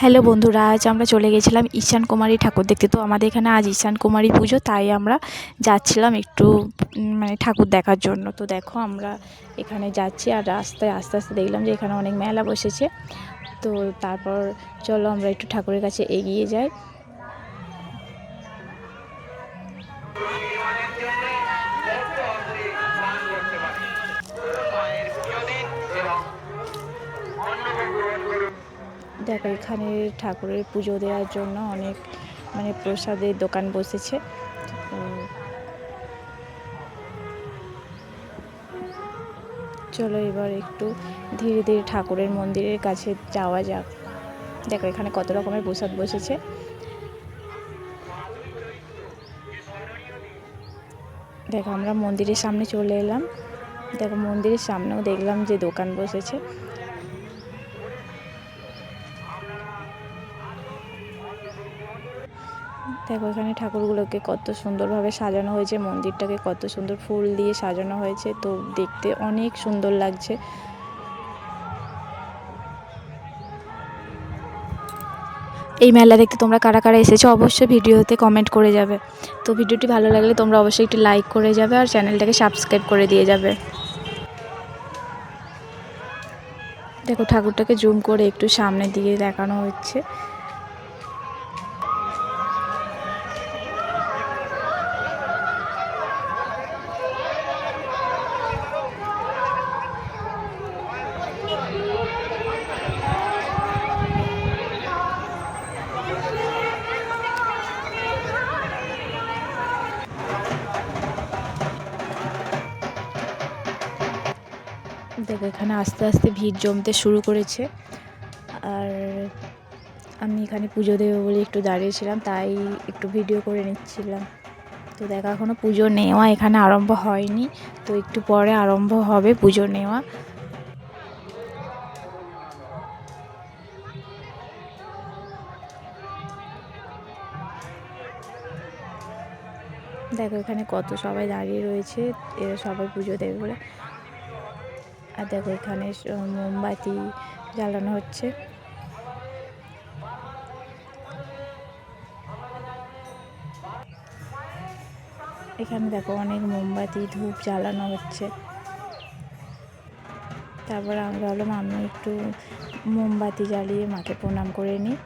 Hello বন্ধুরা, আজ আমরা চলে গেছিলাম ঈশান কুমারী ঠাকুর দেখতে। তো আমাদের এখানে আজ ঈশান কুমারী পুজো, তাই আমরা যাচ্ছিলাম একটু মানে ঠাকুর দেখার জন্য। তো দেখো আমরা এখানে যাচ্ছি আর রাস্তায় আস্তে আস্তে দেখলাম যে এখানে অনেক মেলা বসেছে। তো তারপর চলো আমরা একটু ঠাকুরের কাছে এগিয়ে যাই। দেখো এখানে ঠাকুরের পুজো দেওয়ার জন্য অনেক প্রসাদের দোকান বসেছে। তো চলো এবার একটু ধীরে ধীরে ঠাকুরের মন্দিরের কাছে যাওয়া যাক। দেখো এখানে কত রকমের প্রসাদ বসেছে। দেখো আমরা মন্দিরের সামনে চলে এলাম। দেখো মন্দিরের সামনেও দেখলাম যে দোকান বসেছে। দেখো এখানে ঠাকুরগুলোকে কত সুন্দরভাবে সাজানো হয়েছে, মন্দিরটাকে কত সুন্দর ফুল দিয়ে সাজানো হয়েছে। তো দেখতে অনেক সুন্দর লাগছে। এই মেলা দেখতে তোমরা কারা কারা এসেছো অবশ্যই ভিডিওতে কমেন্ট করে যাবে। তো ভিডিওটি ভালো লাগলে তোমরা অবশ্যই একটি লাইক করে যাবে আর চ্যানেলটাকে সাবস্ক্রাইব করে দিয়ে যাবে। দেখো ঠাকুরটাকে জুম করে একটু সামনের দিকে দেখানো হচ্ছে। দেখো এখানে আস্তে আস্তে ভিড় জমতে শুরু করেছে। আর আমি এখানে পুজো দেবো বলে একটু দাঁড়িয়েছিলাম, তাই একটু ভিডিও করে নিচ্ছিলাম। তো দেখো এখনও পুজো নেওয়া এখানে আরম্ভ হয়নি, তো একটু পরে আরম্ভ হবে পুজো নেওয়া। দেখো এখানে কত সবাই দাঁড়িয়ে রয়েছে, এরা সবাই পুজো দেবে বলে। আর দেখো এখানে মোমবাতি জ্বালানো হচ্ছে। এখানে দেখো অনেক মোমবাতি ধূপ জ্বালানো হচ্ছে। তারপর আমরা ভাবলাম আমি একটু মোমবাতি জ্বালিয়ে মাকে প্রণাম করে নিই।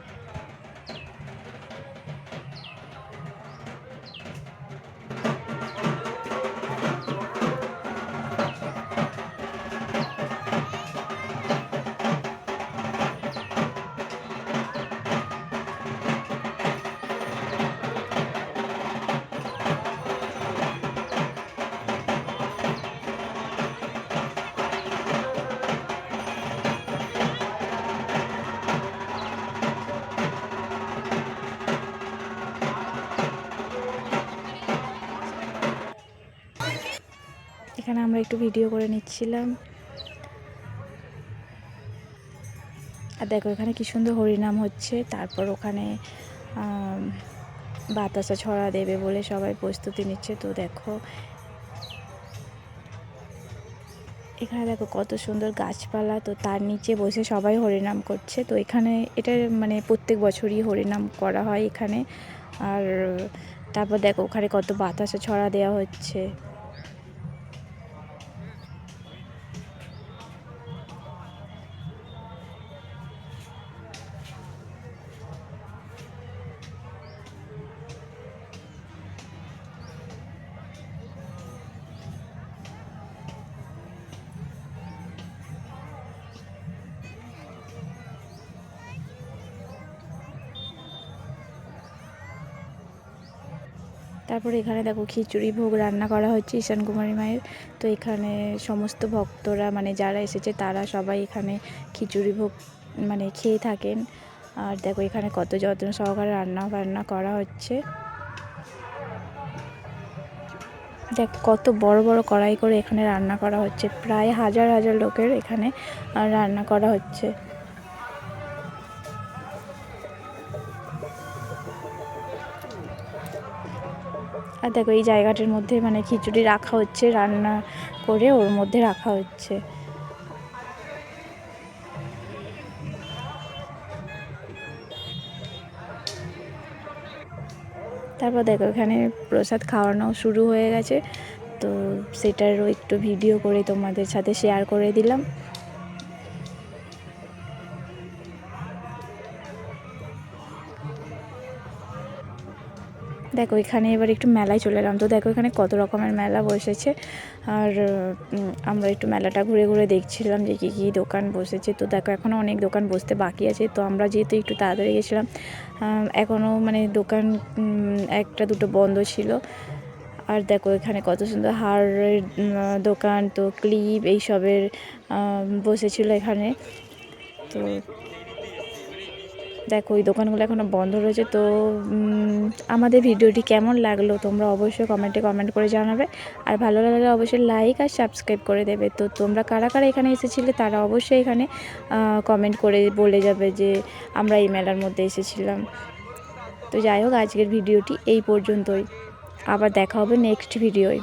এখানে আমরা একটু ভিডিও করে নিচ্ছিলাম। আর দেখো এখানে কি সুন্দর হরিনাম হচ্ছে। তারপর ওখানে বাতাসা ছড়া দেবে বলে সবাই প্রস্তুতি নিচ্ছে। তো দেখো এখানে দেখো কত সুন্দর গাছপালা, তো তার নিচে বসে সবাই হরিনাম করছে। তো এখানে এটা প্রত্যেক বছরই হরিনাম করা হয় এখানে। আর তারপর দেখো ওখানে কত বাতাসা ছড়া দেওয়া হচ্ছে। তারপরে এখানে দেখো খিচুড়ি ভোগ রান্না করা হচ্ছে ঈশান কুমারী মায়ের। তো এখানে সমস্ত ভক্তরা যারা এসেছে তারা সবাই এখানে খিচুড়ি ভোগ খেয়ে থাকেন। আর দেখো এখানে কত যত্ন সহকারে রান্না বান্না করা হচ্ছে। দেখ কত বড় বড় কড়াই করে এখানে রান্না করা হচ্ছে, প্রায় হাজার হাজার লোকের এখানে রান্না করা হচ্ছে। আর দেখো এই জায়গাটির মধ্যে খিচুড়ি রাখা হচ্ছে, রান্না করে ওর মধ্যে রাখা হচ্ছে। তারপর দেখো এখানে প্রসাদ খাওয়ানো শুরু হয়ে গেছে, তো সেটারও একটু ভিডিও করে তোমাদের সাথে শেয়ার করে দিলাম। দেখো এখানে এবার একটু মেলায় চলে এলাম, তো দেখো এখানে কত রকমের মেলা বসেছে। আর আমরা একটু মেলাটা ঘুরে ঘুরে দেখছিলাম যে কী কী দোকান বসেছে। তো দেখো এখনও অনেক দোকান বসতে বাকি আছে, তো আমরা যেহেতু একটু তাড়াতাড়ি গেছিলাম এখনও মানে দোকান একটা দুটো বন্ধ ছিল। আর দেখো এখানে কত সুন্দর হারের দোকান, তো ক্লিপ এইসবের বসেছিল এখানে। তো দেখো ওই দোকানগুলো এখনও বন্ধ রয়েছে। তো আমাদের ভিডিওটি কেমন লাগলো তোমরা অবশ্যই কমেন্ট করে জানাবে, আর ভালো লাগলে অবশ্যই লাইক আর সাবস্ক্রাইব করে দেবে। তো তোমরা কারা কারা এখানে এসেছিলে তারা অবশ্যই এখানে কমেন্ট করে বলে যাবে যে আমরা এই মেলার মধ্যে এসেছিলাম। তো যাই হোক, আজকের ভিডিওটি এই পর্যন্তই, আবার দেখা হবে নেক্সট ভিডিওয়।